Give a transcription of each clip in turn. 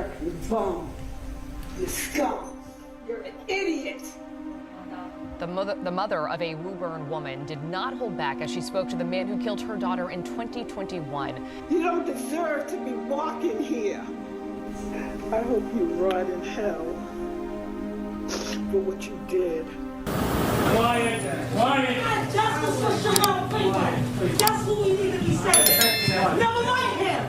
jerk, you bum, you scum, you're an idiot. The mother of a Woburn woman did not hold back as she spoke to the man who killed her daughter in 2021. You don't deserve to be walking here. I hope you rot in hell for what you did. Quiet! Quiet! Justice for Sherell Pringle. That's who we need to be saving. Never mind him.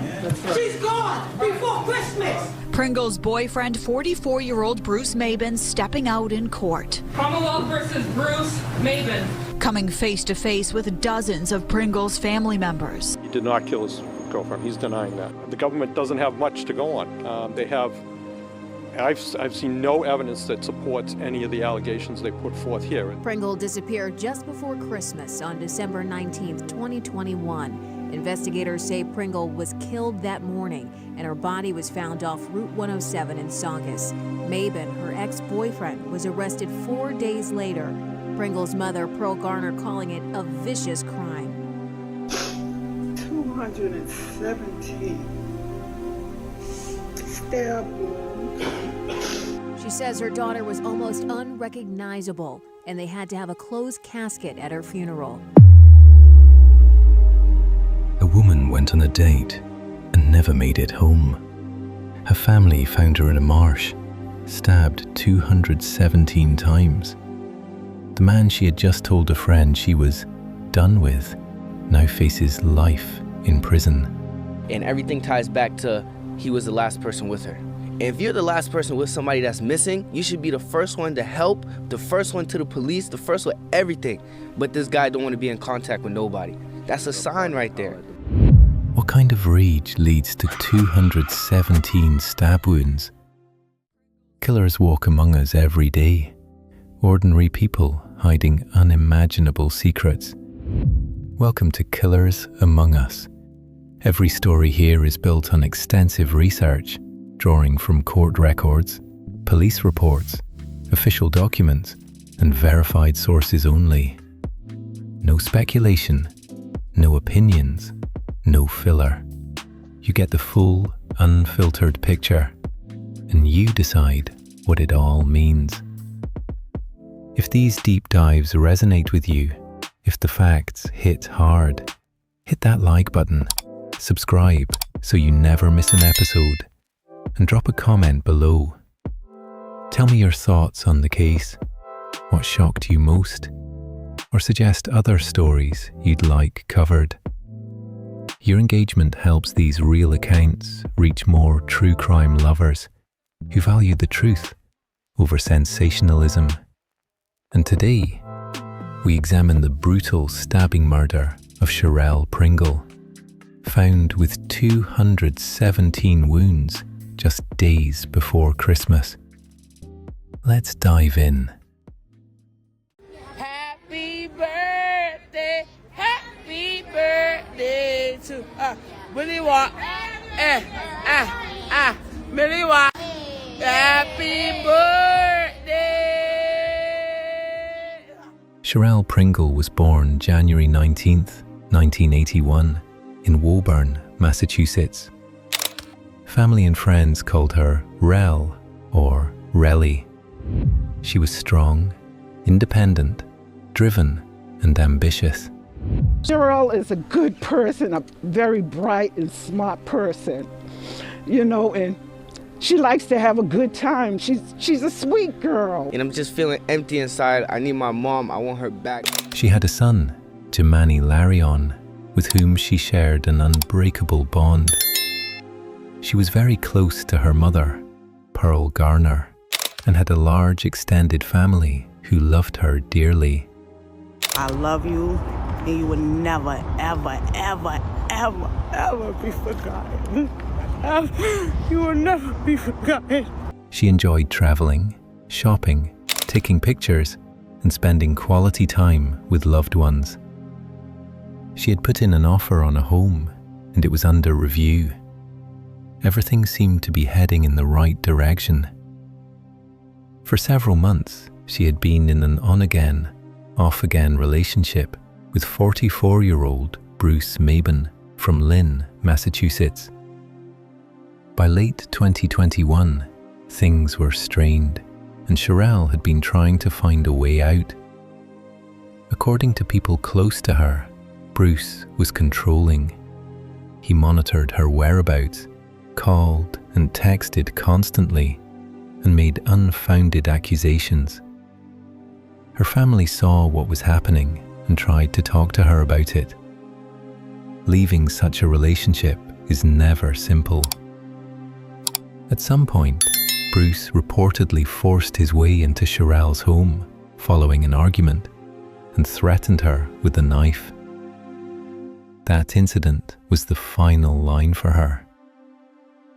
She's gone before Christmas. Pringle's boyfriend, 44-year-old Bruce Mabin, stepping out in court. Commonwealth versus Bruce Mabin. Coming face to face with dozens of Pringle's family members. He did not kill his girlfriend. He's denying that. The government doesn't have much to go on. I've seen no evidence that supports any of the allegations they put forth here. Pringle disappeared just before Christmas on December 19, 2021. Investigators say Pringle was killed that morning and her body was found off Route 107 in Saugus. Mabin, her ex-boyfriend, was arrested 4 days later. Pringle's mother, Pearl Garner, calling it a vicious crime. 217 stab wounds. She says her daughter was almost unrecognizable and they had to have a closed casket at her funeral. A woman went on a date and never made it home. Her family found her in a marsh, stabbed 217 times. The man she had just told a friend she was done with now faces life in prison. And everything ties back to he was the last person with her. And if you're the last person with somebody that's missing, you should be the first one to help, the first one to the police, the first one everything. But this guy don't want to be in contact with nobody. That's a sign right there. What kind of rage leads to 217 stab wounds? Killers walk among us every day. Ordinary people hiding unimaginable secrets. Welcome to Killers Among Us. Every story here is built on extensive research, drawing from court records, police reports, official documents, and verified sources only. No speculation, no opinions, no filler. You get the full, unfiltered picture, and you decide what it all means. If these deep dives resonate with you, if the facts hit hard, hit that like button, subscribe so you never miss an episode, and drop a comment below. Tell me your thoughts on the case, what shocked you most, or suggest other stories you'd like covered. Your engagement helps these real accounts reach more true crime lovers who value the truth over sensationalism. And today, we examine the brutal stabbing murder of Sherell Pringle, found with 217 wounds just days before Christmas. Let's dive in. Happy birthday to Billy Watt. Billy Watt. Happy birthday. Sherell Pringle was born January 19th, 1981 in Woburn, Massachusetts. Family and friends called her Rel or Relly. She was strong, independent, driven, and ambitious. Sherell is a good person, a very bright and smart person, and she likes to have a good time. She's a sweet girl. And I'm just feeling empty inside. I need my mom. I want her back. She had a son, Jemani Larion, with whom she shared an unbreakable bond. She was very close to her mother, Pearl Garner, and had a large extended family who loved her dearly. I love you, and you will never, ever, ever, ever, ever be forgotten. You will never be forgotten. She enjoyed traveling, shopping, taking pictures, and spending quality time with loved ones. She had put in an offer on a home, and it was under review. Everything seemed to be heading in the right direction. For several months, she had been in an on-again, off-again relationship with 44-year-old Bruce Mabin from Lynn, Massachusetts. By late 2021, things were strained, and Sherell had been trying to find a way out. According to people close to her, Bruce was controlling. He monitored her whereabouts, called and texted constantly, and made unfounded accusations. Her family saw what was happening and tried to talk to her about it. Leaving such a relationship is never simple. At some point, Bruce reportedly forced his way into Sherell's home following an argument and threatened her with a knife. That incident was the final line for her.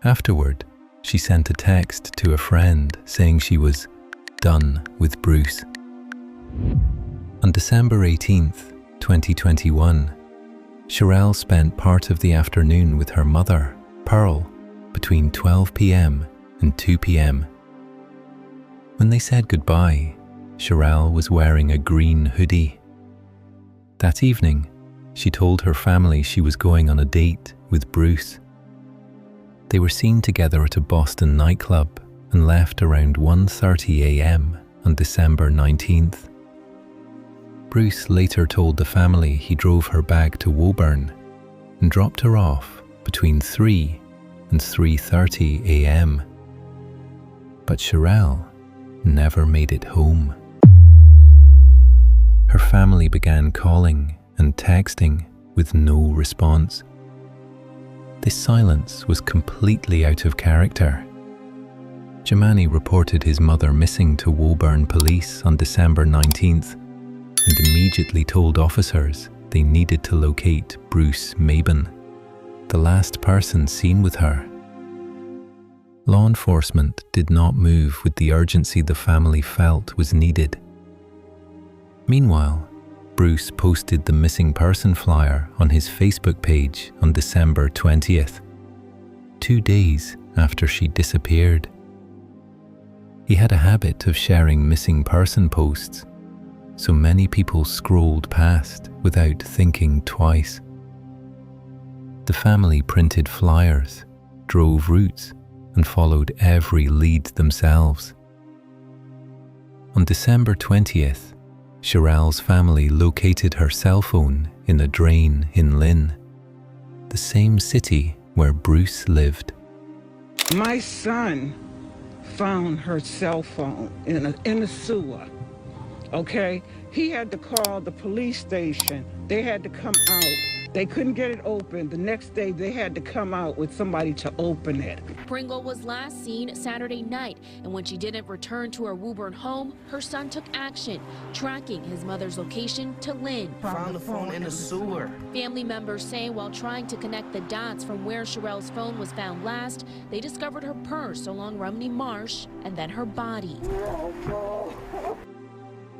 Afterward, she sent a text to a friend saying she was done with Bruce. On December 18th, 2021, Sherell spent part of the afternoon with her mother, Pearl, between 12 p.m. and 2 p.m. When they said goodbye, Sherell was wearing a green hoodie. That evening, she told her family she was going on a date with Bruce. They were seen together at a Boston nightclub and left around 1:30 a.m. on December 19th. Bruce later told the family he drove her back to Woburn and dropped her off between 3 and 3:30 a.m. But Sherell never made it home. Her family began calling and texting with no response. This silence was completely out of character. Jemani reported his mother missing to Woburn police on December 19th and immediately told officers they needed to locate Bruce Maben, the last person seen with her. Law enforcement did not move with the urgency the family felt was needed. Meanwhile, Bruce posted the missing person flyer on his Facebook page on December 20th, 2 days after she disappeared. He had a habit of sharing missing person posts, so many people scrolled past without thinking twice. The family printed flyers, drove routes, and followed every lead themselves. On December 20th, Sherell's family located her cell phone in a drain in Lynn, the same city where Bruce lived. My son found her cell phone in a sewer, okay? He had to call the police station. They had to come out. They couldn't get it open. The next day, they had to come out with somebody to open it. Pringle was last seen Saturday night, and when she didn't return to her Woburn home, her son took action, tracking his mother's location to Lynn. Found the phone in the sewer. Family members say while trying to connect the dots from where Sherell's phone was found last, they discovered her purse along Rumney Marsh and then her body.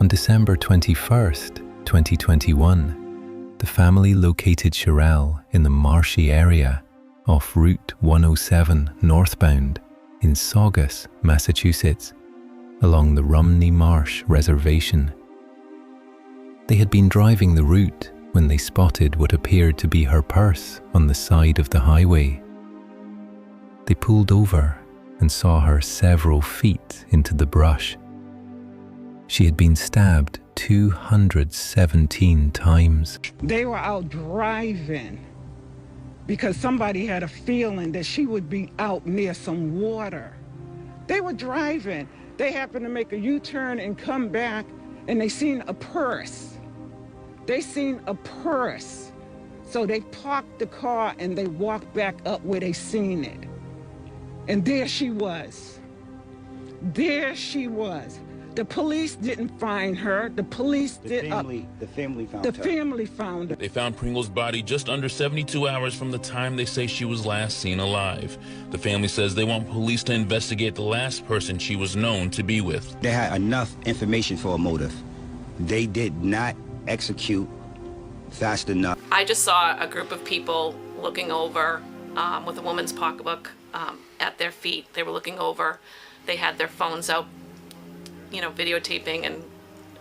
On December 21st, 2021, the family located Sherell in the marshy area off Route 107 northbound in Saugus, Massachusetts, along the Rumney Marsh Reservation. They had been driving the route when they spotted what appeared to be her purse on the side of the highway. They pulled over and saw her several feet into the brush. She had been stabbed 217 times. They were out driving because somebody had a feeling that she would be out near some water. They were driving. They happened to make a U-turn and come back, and they seen a purse. They seen a purse. So they parked the car and they walked back up where they seen it. And there she was. There she was. The police didn't find her. The police The family found her. The family found her. They found Pringle's body just under 72 hours from the time they say she was last seen alive. The family says they want police to investigate the last person she was known to be with. They had enough information for a motive. They did not execute fast enough. I just saw a group of people looking over with a woman's pocketbook at their feet. They were looking over. They had their phones out, you know, videotaping and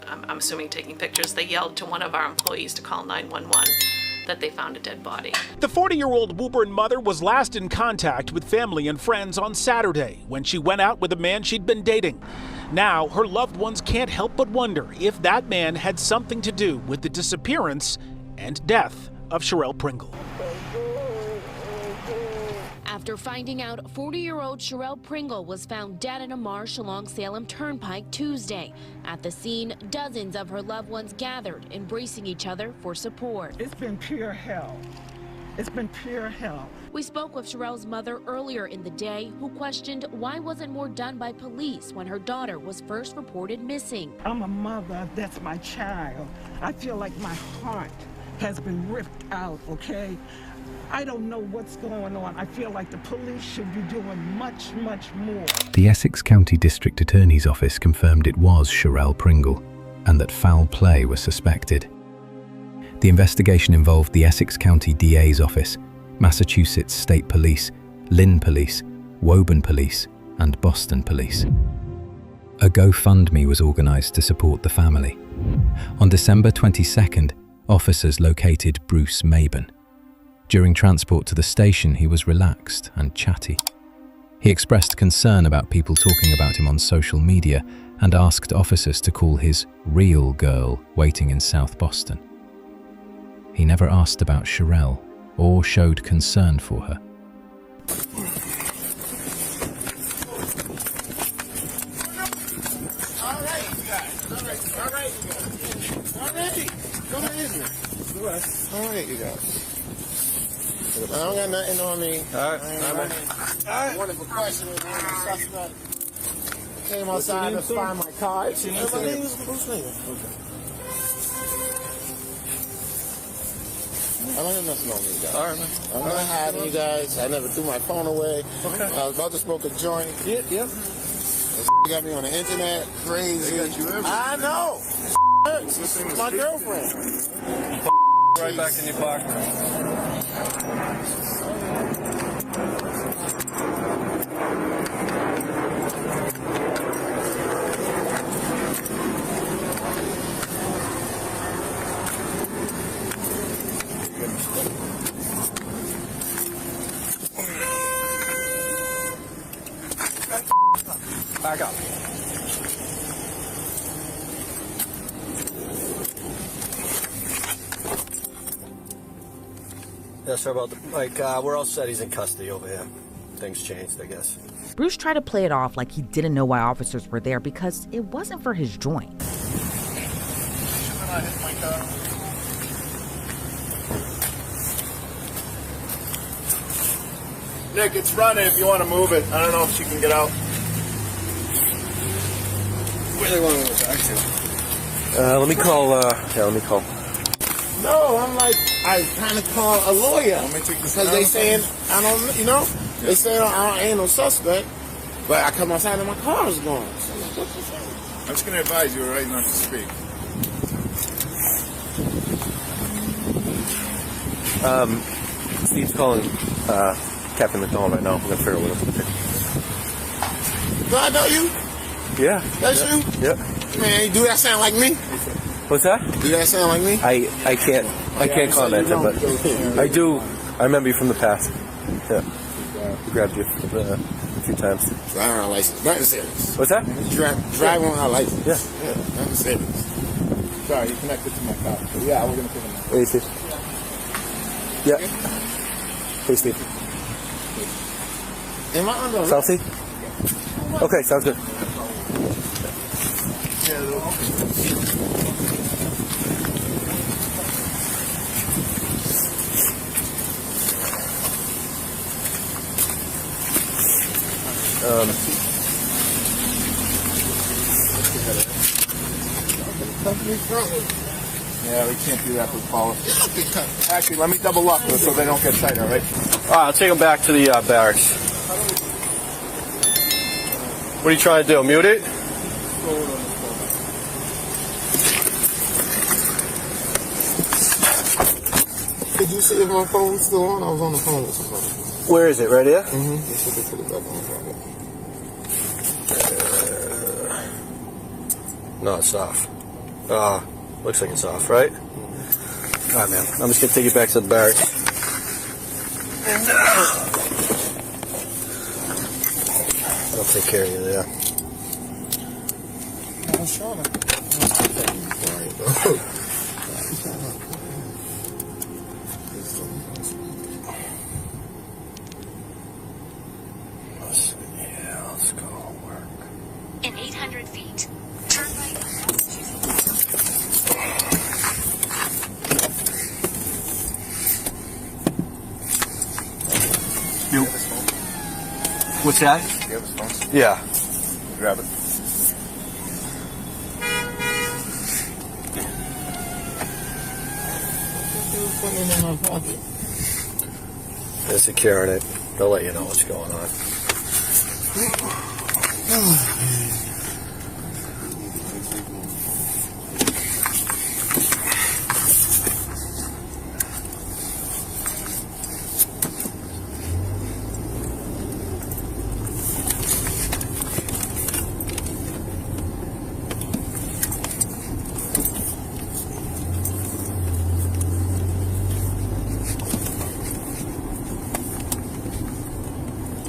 I'm assuming taking pictures. They yelled to one of our employees to call 911. that they found a dead body. The 40-year-old Woburn mother was last in contact with family and friends on Saturday when she went out with a man she'd been dating. Now, her loved ones can't help but wonder if that man had something to do with the disappearance and death of Sherell Pringle. After finding out, 40-year-old Sherell Pringle was found dead in a marsh along Salem Turnpike Tuesday. At the scene, dozens of her loved ones gathered, embracing each other for support. It's been pure hell. It's been pure hell. We spoke with Sherell's mother earlier in the day, who questioned why wasn't more done by police when her daughter was first reported missing. I'm a mother, that's my child. I feel like my heart has been ripped out, okay? I don't know what's going on. I feel like the police should be doing much, much more. The Essex County District Attorney's Office confirmed it was Sherell Pringle and that foul play was suspected. The investigation involved the Essex County DA's office, Massachusetts State Police, Lynn Police, Woburn Police, and Boston Police. A GoFundMe was organized to support the family. On December 22nd, officers located Bruce Maben. During transport to the station, he was relaxed and chatty. He expressed concern about people talking about him on social media and asked officers to call his real girl waiting in South Boston. He never asked about Sherell or showed concern for her. All right, you guys. I don't got nothing on me. All right. Wonderful question. Came outside to find my card. My name is Bruce Lee. I don't have nothing on me, guys. All right, man. I'm not hiding you guys. I never threw my phone away. Okay. I was about to smoke a joint. Yep. This got me on the internet. Crazy. They got you everywhere. I know. This is my girlfriend. Right back in your pocket. Back up. Yeah, sorry about we're all set. He's in custody over here. Things changed, I guess. Bruce tried to play it off like he didn't know why officers were there because it wasn't for his joint. Nick, it's running if you want to move it. I don't know if she can get out. Where do they want to go back to? Let me call. No, I'm like, I kind of call a lawyer because they saying I don't, you know, they saying I ain't no suspect, but I come outside and my car is gone. So I'm just gonna advise you right not to speak. Steve's calling Captain McDonald right now. We're gonna figure out what to do. Do I know you? Yeah. That's you? Yeah. Man, do that sound like me? What's that? Do that sound like me? I can't comment, but I do. I remember you from the past. Yeah. We grabbed you a few times. Driving on license. Nothing serious. What's that? Driving on our license. Yeah. Nothing serious. Sorry, you connected to my car. So yeah, we're gonna put him out. Hey, Steve. Yeah. Hey, Steve. Am I under South Sea? Okay, sounds good. Yeah, we can't do that with policy. Actually, let me double lock them so they don't get tight, all right? All right, I'll take them back to the barracks. What are you trying to do, mute it? Did you see if my phone's still on? I was on the phone with somebody. Where is it? Right here? Mm-hmm. You should have put it back on the phone. No, it's off. Looks like it's off, right? All right, man. I'm just going to take you back to the barracks. And I'll take care of you there. I'm sure. Let's go work. In 800 feet, turn right on You. What's that? You have his phone? Yeah. Grab it. Put it in my pocket. They're securing it. They'll let you know what's going on.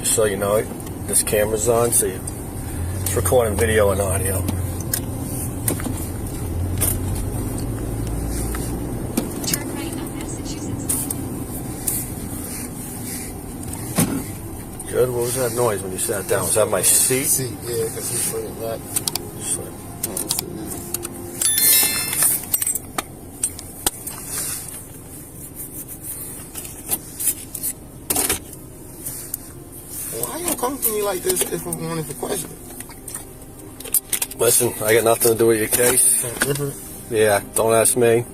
So you know it, this camera's on, so it's recording video and audio. Turn right on Massachusetts. Good. What was that noise when you sat down? Was that my seat? Seat, yeah, because he put it back. Why you come to me like this if I'm wanting to question? Listen, I got nothing to do with your case. Yeah, don't ask me.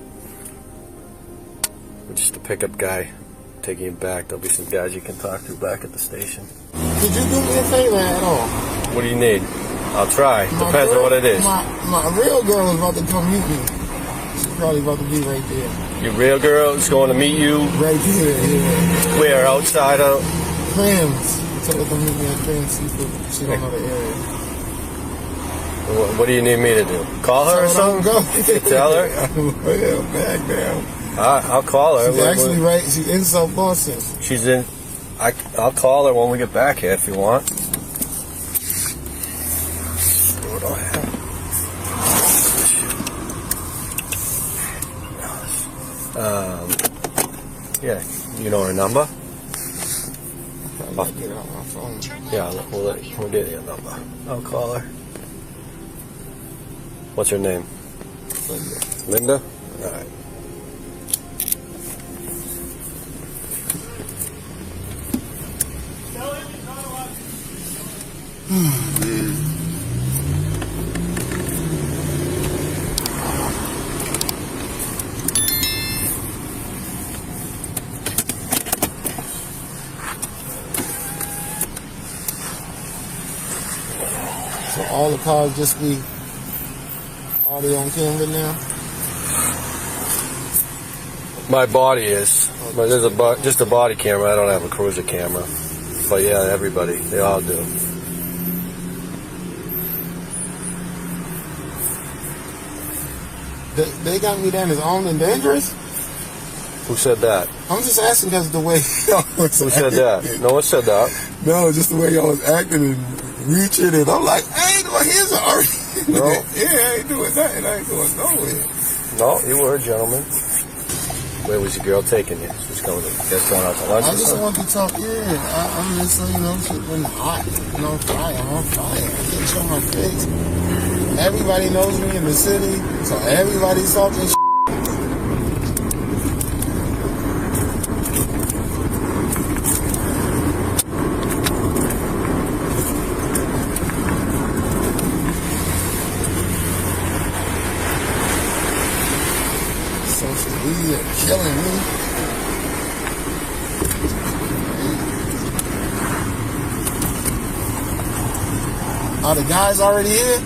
We're just a pickup guy taking you back. There'll be some guys you can talk to back at the station. Could you do me a favor at all? What do you need? I'll try. Depends on what it is. My real girl is about to come meet me. She's probably about to be right there. Your real girl is going to meet you? Right there, yeah. Where? Outside of? Clams. Tell her to meet me at Clams Seafood. She don't know the area. What do you need me to do? Call her or something? You tell her? Yeah, back down. I'll call her. She's actually right. She's in South Boston. She's in. I'll call her when we get back here if you want. What do I have? Yeah, you know her number? I'll get it on my phone. Yeah, we'll get you a number. I'll call her. What's her name? Linda. Linda? All right. So all the cars just be audio on camera now? My body is. But there's just a body camera. I don't have a cruiser camera. But yeah, everybody. They all do. They got me down as armed and dangerous? Who said that? I'm just asking because the way y'all was Who said that? No one said that. No, just the way y'all was acting and reaching and I'm like, I ain't doing his already. No. Yeah, I ain't doing nothing. I ain't going nowhere. No, you were a gentleman. Where was your girl taking you? She's going out to lunch. I just want to talk. Yeah, I'm just saying, shit been hot. I'm on fire. I'm on fire. I can't show my face. Everybody knows me in the city, so everybody's talking shit. Social media killing me. Are the guys already here?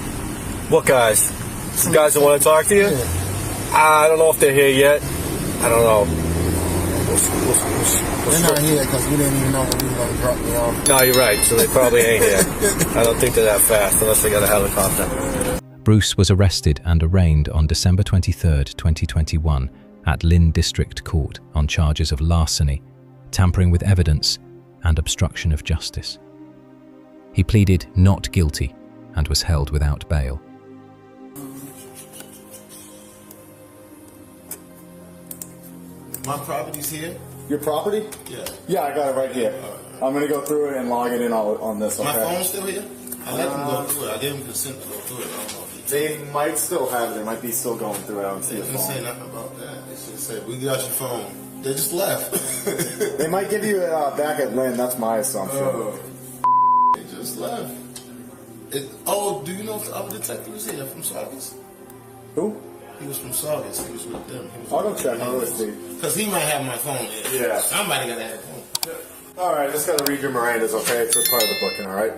What guys? Some guys that want to talk to you? Yeah. I don't know if they're here yet. I don't know. They're not here because we didn't even know when we were going to drop me off. No, you're right. So they probably ain't here. I don't think they're that fast unless they got a helicopter. Bruce was arrested and arraigned on December 23, 2021, at Lynn District Court on charges of larceny, tampering with evidence, and obstruction of justice. He pleaded not guilty and was held without bail. My property's here? Your property? Yeah. Yeah, I got it right here. I'm going to go through it and log it in on this, okay? My phone's still here? I let them go through it. I gave them consent to go through it. I don't know if they might still have it. They might be still going through it. I don't see a phone. They didn't say nothing about that. They should say, we got your phone. They just left. They might give you back at Lynn. That's my assumption. They just left. Do you know if the other detective was here from Saugus? Who? He was from Saugus. He was with them. I'll go check. I'll go see. Because he might have my phone. Yeah. Somebody got to have a phone. All right, just got to read your Mirandas, okay? It's just part of the booking, all right?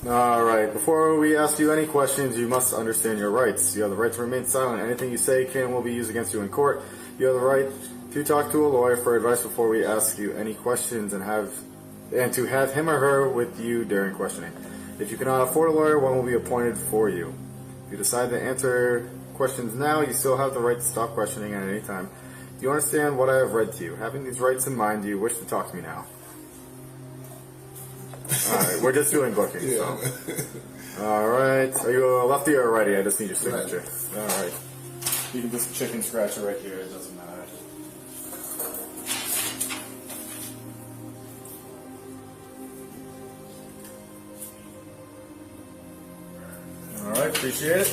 All right, before we ask you any questions, you must understand your rights. You have the right to remain silent. Anything you say can and will be used against you in court. You have the right to talk to a lawyer for advice before we ask you any questions and to have him or her with you during questioning. If you cannot afford a lawyer, one will be appointed for you. If you decide to answer questions now, you still have the right to stop questioning at any time. Do you understand what I have read to you? Having these rights in mind, do you wish to talk to me now? Alright, we're just doing bookings, so. Alright, are you a lefty or a righty? I just need your signature. Alright. You can just chicken scratch it right here, it doesn't matter. Alright, appreciate it.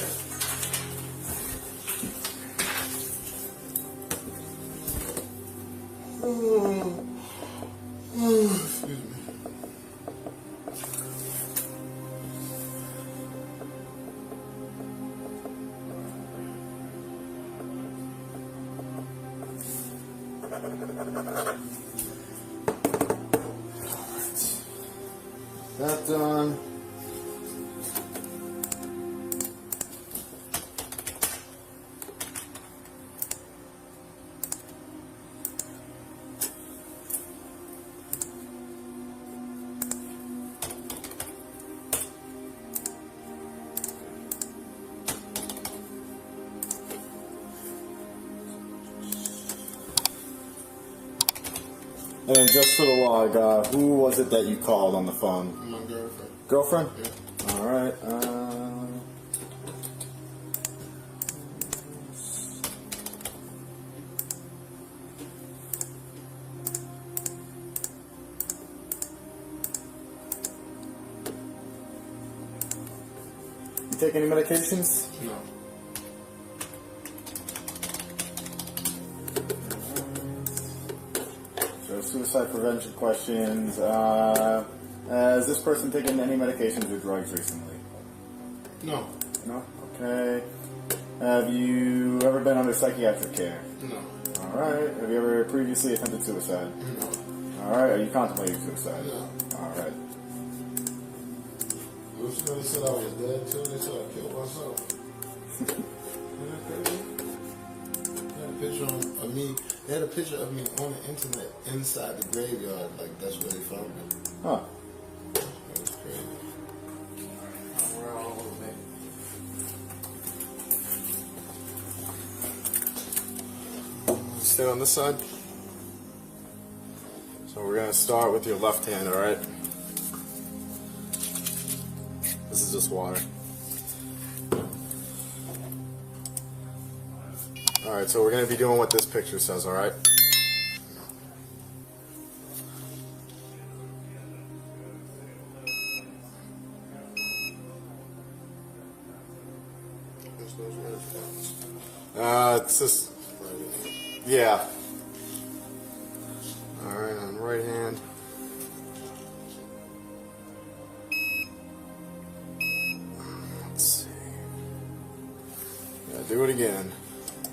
Excuse me. That done. And then just for the log, who was it that you called on the phone? My girlfriend. Girlfriend? Yeah. Alright, you take any medications? No. Suicide prevention questions. Has this person taken any medications or drugs recently? No. No? Okay. Have you ever been under psychiatric care? No. Alright. Have you ever previously attempted suicide? No. Alright. Are you contemplating suicide? No. Alright. They said I was dead too. They said I killed myself. Isn't that crazy? Picture of me. They had a picture of me on the internet inside the graveyard. Like that's where they found me. Huh. That was crazy. Stay on this side. So we're gonna start with your left hand. All right. This is just water. Alright, so we're going to be doing what this picture says, alright? It's just... Yeah. Alright, on the right hand. Let's see. Yeah, do it again.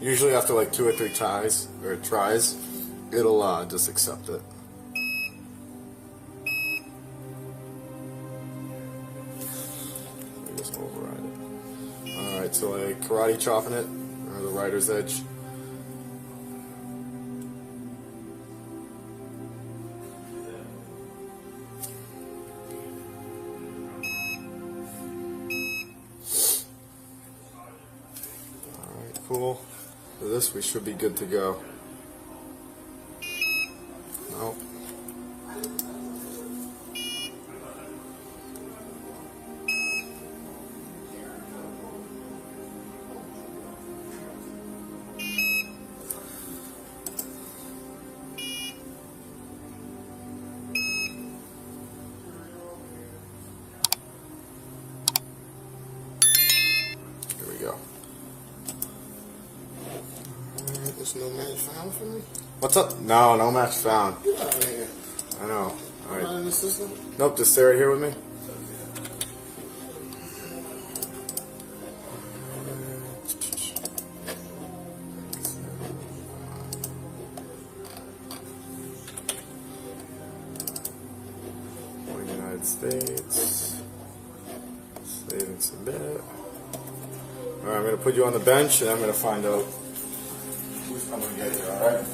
Usually after like 2 or 3 tries, it'll just accept it. We just override it. Alright, so like karate chopping it, or the rider's edge. Alright, cool. For this, we should be good to go. There's no match found for me? What's up? No, no match found. Get out of here. I know. All right. Not in the system? Nope, just stay right here with me. United States. Save and submit. Alright, I'm going to put you on the bench and I'm going to find out who's coming to get you, alright?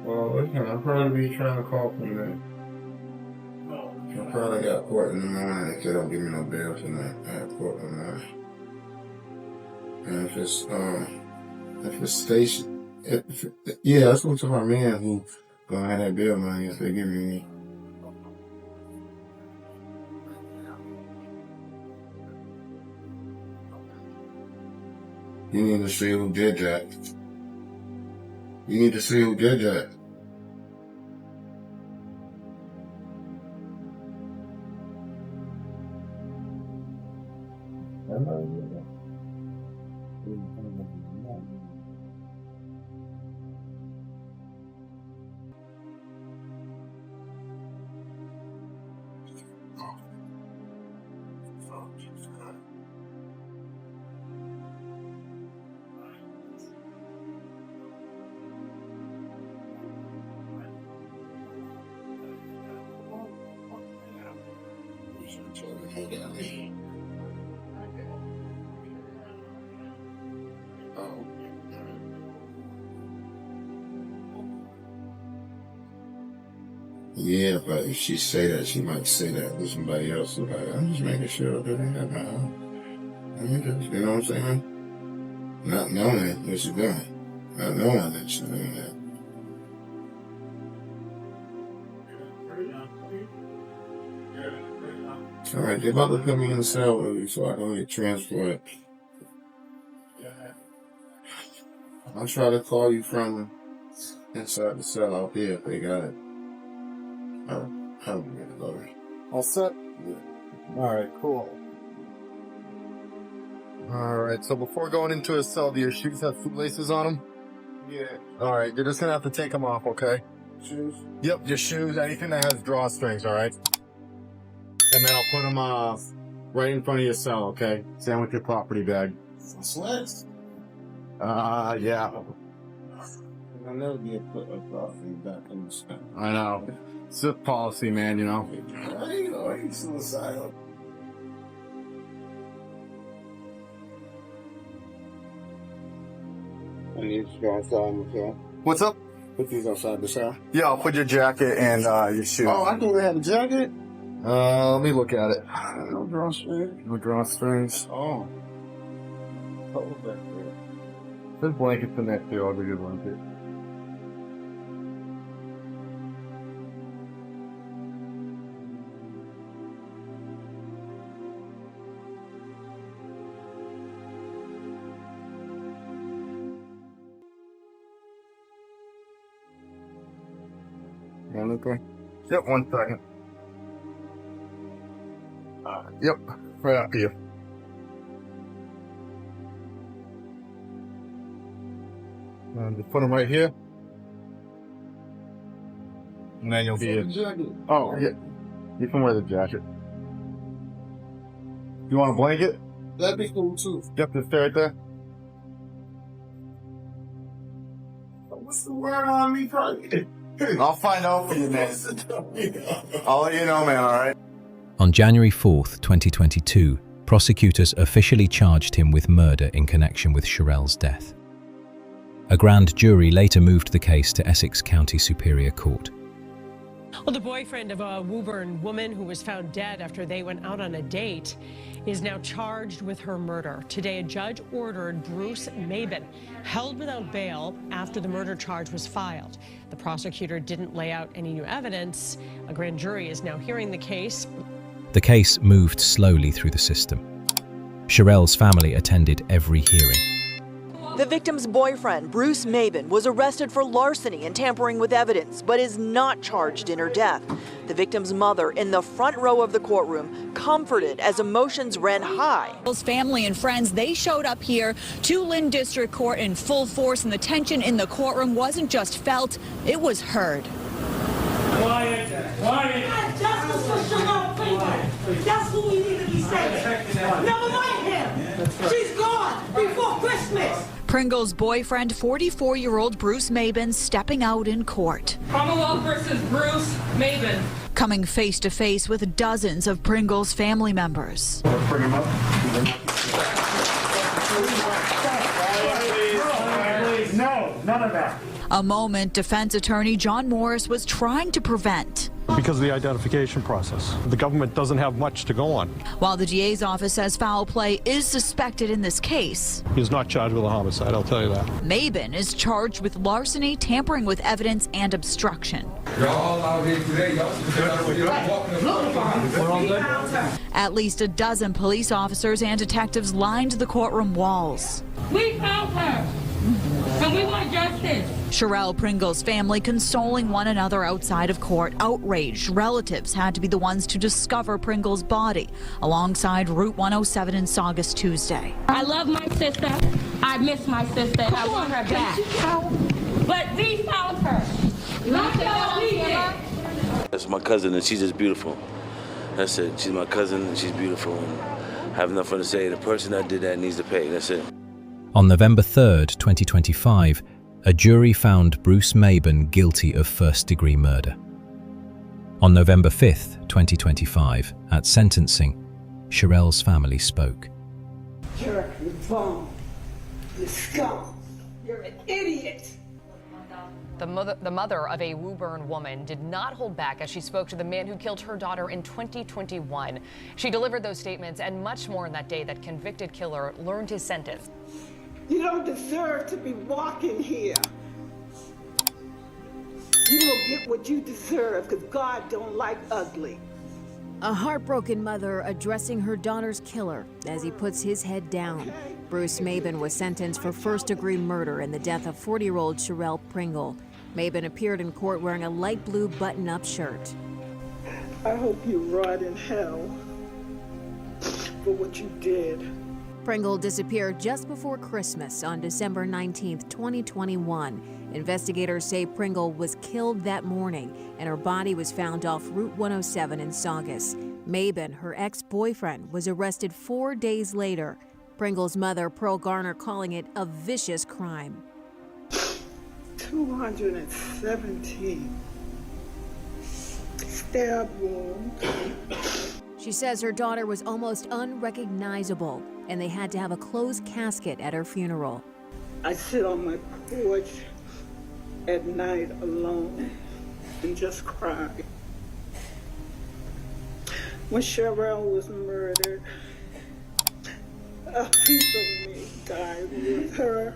Well, listen, I'll probably be trying to call from there. I probably got court in the morning if they don't give me no bail tonight. I have court in the morning. And if it's station, yeah, I spoke to my man who gonna have that bail money if they give me. You need to see who did that. You need to see who did that. Yeah, but if she say that, she might say that to somebody else. So like, I'm just making sure that they have my own. I mean, just, you know what I'm saying? Not knowing what she's doing. Not knowing that she's doing that. All right, they're about to put me in the cell early so I can get transported. I'll try to call you from inside the cell out there if they got it. I'll get it over. All set? Yeah. Alright, cool. Alright, so before going into a cell, do your shoes have shoelaces on them? Yeah. Alright, you're just gonna have to take them off, okay? Shoes? Yep, your shoes, anything that has drawstrings, alright? And then I'll put them right in front of your cell, okay? Same with your property bag. Sleds? Yeah. I'll never get put a property back in the sky. I know. It's just policy, man, you know? I ain't know, he's suicidal. I need to go outside the cell. What's up? Put these outside the cell. Yeah, I'll put your jacket and your shoes. Oh, I think we have a jacket? Let me look at it. No drawstrings. No drawstrings. Oh. What was that for? There's blankets in that too. I'll give you a blanket. You look right? Yep, 1 second. Yep, right after you. And just put them right here. And then you'll be in. Oh, yeah. You can wear the jacket. You want a blanket? That'd be cool too. Yep, just stay right there. What's the word on me, probably? I'll find out for you, man. I'll let you know, man, alright? On January 4th, 2022, prosecutors officially charged him with murder in connection with Sherell's death. A grand jury later moved the case to Essex County Superior Court. Well, the boyfriend of a Woburn woman who was found dead after they went out on a date is now charged with her murder. Today, a judge ordered Bruce Maben held without bail after the murder charge was filed. The prosecutor didn't lay out any new evidence. A grand jury is now hearing the case. The case moved slowly through the system. Sherell's family attended every hearing. The victim's boyfriend, Bruce Maben, was arrested for larceny and tampering with evidence, but is not charged in her death. The victim's mother, in the front row of the courtroom, comforted as emotions ran high. Family and friends, they showed up here to Lynn District Court in full force, and the tension in the courtroom wasn't just felt, it was heard. Quiet. Quiet. Justice for Sherell Pringle. That's who we need to be saving. Never mind him. She's gone before Christmas. Pringle's boyfriend, 44-year-old Bruce Maben, stepping out in court. Commonwealth versus Bruce Maben. Coming face to face with dozens of Pringle's family members. Bring him up. No, none of that. A moment defense attorney John Morris was trying to prevent. Because of the identification process. The government doesn't have much to go on. While the DA's office says foul play is suspected in this case, He's not charged with a homicide, I'll tell you that. Maben is charged with larceny, tampering with evidence, and obstruction. Y'all out here today, At least a dozen police officers and detectives lined the courtroom walls. We found her, and we want justice. Sherell Pringle's family consoling one another outside of court. Outraged relatives had to be the ones to discover Pringle's body alongside Route 107 in Saugus Tuesday. I love my sister. I miss my sister, and I want her back. But we found her. Not that we did. That's my cousin, and she's just beautiful. That's it. She's my cousin, and she's beautiful. And I have nothing to say. The person that did that needs to pay. That's it. On November 3rd, 2025, a jury found Bruce Maben guilty of first-degree murder. On November 5th, 2025, at sentencing, Sherell's family spoke. You're a bum. You're scum. You're an idiot. The mother of a Woburn woman did not hold back as she spoke to the man who killed her daughter in 2021. She delivered those statements and much more on that day that convicted killer learned his sentence. You don't deserve to be walking here. You will get what you deserve because God don't like ugly. A heartbroken mother addressing her daughter's killer as he puts his head down. Bruce Maben was sentenced for first-degree murder in the death of 40-year-old Sherell Pringle. Maben appeared in court wearing a light blue button-up shirt. I hope you rot in hell for what you did. Pringle disappeared just before Christmas on December 19, 2021. Investigators say Pringle was killed that morning and her body was found off Route 107 in Saugus. Maben, her ex-boyfriend, was arrested 4 days later. Pringle's mother, Pearl Garner, calling it a vicious crime. 217 stab wounds. She says her daughter was almost unrecognizable and they had to have a closed casket at her funeral. I sit on my porch at night alone and just cry. When Sherell was murdered, a piece of me died with her.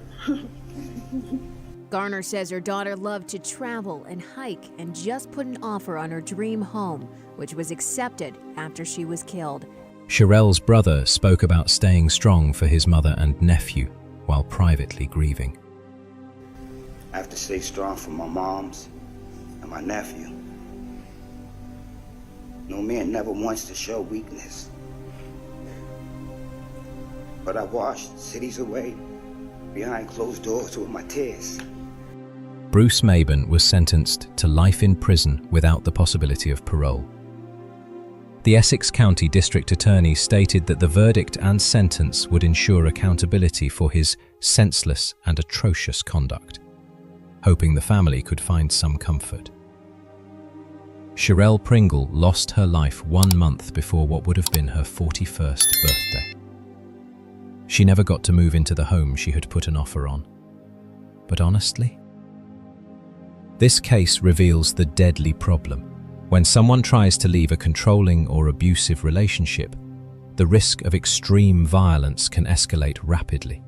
Garner says her daughter loved to travel and hike and just put an offer on her dream home, which was accepted after she was killed. Sherell's brother spoke about staying strong for his mother and nephew while privately grieving. I have to stay strong for my moms and my nephew. No man never wants to show weakness. But I washed cities away behind closed doors with my tears. Bruce Maben was sentenced to life in prison without the possibility of parole. The Essex County District Attorney stated that the verdict and sentence would ensure accountability for his senseless and atrocious conduct, hoping the family could find some comfort. Sherell Pringle lost her life 1 month before what would have been her 41st birthday. She never got to move into the home she had put an offer on. But honestly, this case reveals the deadly problem. When someone tries to leave a controlling or abusive relationship, the risk of extreme violence can escalate rapidly.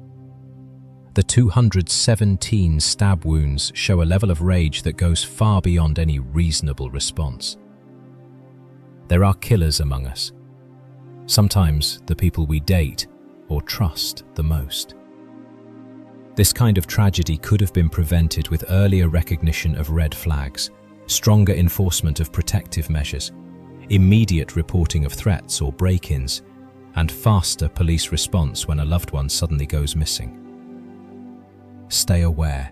The 217 stab wounds show a level of rage that goes far beyond any reasonable response. There are killers among us, sometimes the people we date or trust the most. This kind of tragedy could have been prevented with earlier recognition of red flags, stronger enforcement of protective measures, immediate reporting of threats or break-ins, and faster police response when a loved one suddenly goes missing. Stay aware.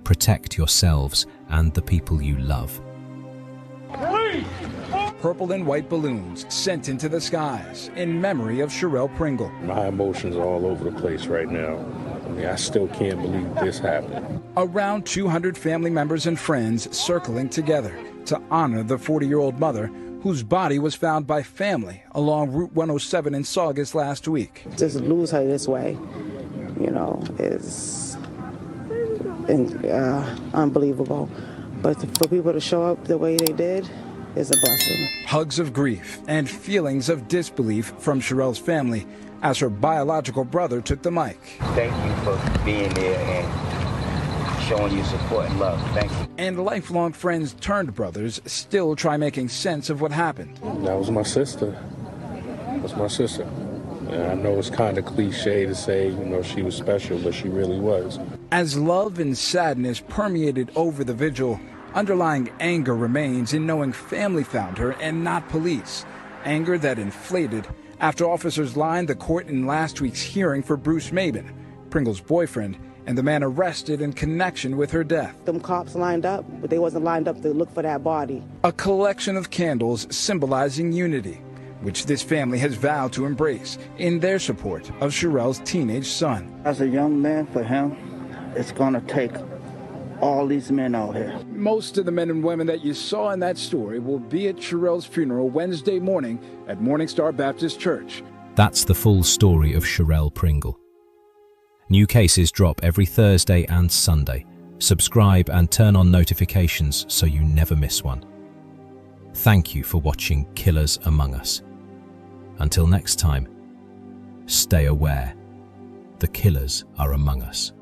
Protect yourselves and the people you love. Purple and white balloons sent into the skies in memory of Sherell Pringle. My emotions are all over the place right now. I mean, I still can't believe this happened. Around 200 family members and friends circling together to honor the 40-year-old mother whose body was found by family along Route 107 in Saugus last week. Just lose her this way, you know, is unbelievable. But for people to show up the way they did is a blessing. Hugs of grief and feelings of disbelief from Sherell's family as her biological brother took the mic. Thank you for being there and showing you support and love. Thank you. And lifelong friends turned brothers still try making sense of what happened. That was my sister. That's my sister. And I know it's kind of cliche to say, you know, she was special, but she really was. As love and sadness permeated over the vigil, underlying anger remains in knowing family found her and not police. Anger that inflated after officers lined the court in last week's hearing for Bruce Maben, Pringle's boyfriend, and the man arrested in connection with her death. Them cops lined up, but they wasn't lined up to look for that body. A collection of candles symbolizing unity, which this family has vowed to embrace in their support of Sherell's teenage son. As a young man, for him, it's gonna take all these men out here. Most of the men and women that you saw in that story will be at Sherell's funeral Wednesday morning at Morning Star Baptist Church. That's the full story of Sherell Pringle. New cases drop every Thursday and Sunday. Subscribe and turn on notifications so you never miss one. Thank you for watching Killers Among Us. Until next time, stay aware. The killers are among us.